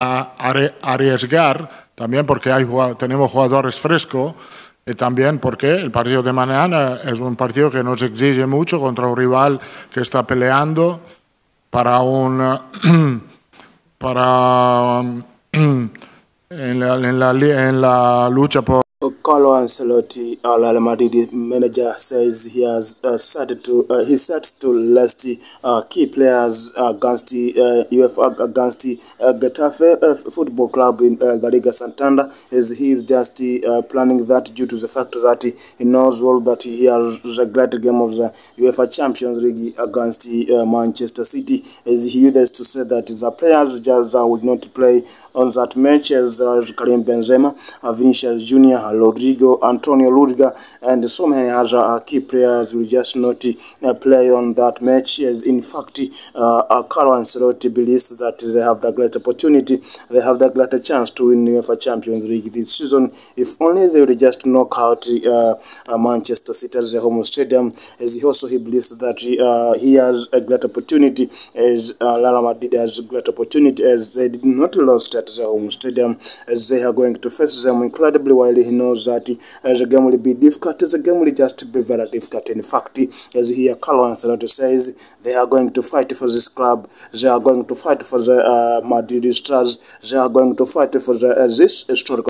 arriesgar, también porque tenemos jugadores frescos, y también porque el partido de mañana es un partido que nos exige mucho contra un rival que está peleando para en la lucha por... Carlo Ancelotti, Real Madrid manager, says he has started to list key players against the UEFA, against the Getafe football club in the Liga Santander, as he is just planning that due to the fact that he knows well that he has a great game of the UEFA Champions League against Manchester City, as he used to say that the players just would not play on that match, as Karim Benzema, Vinicius Junior, Rodrigo, Antonio Rudiger, and so many other key players will just not play on that match. As in fact, Carlo Ancelotti believes that they have the great opportunity, they have the great chance to win UEFA Champions League this season, if only they will just knock out Manchester City at the home stadium. As he believes that he has a great opportunity, as Real Madrid has a great opportunity, as they did not lose at the home stadium, as they are going to face them incredibly well. He knows that the game will be difficult, the game will just be very difficult. In fact, as here Carlo Ancelotti says, they are going to fight for this club, they are going to fight for the Madrid stars, they are going to fight for this historical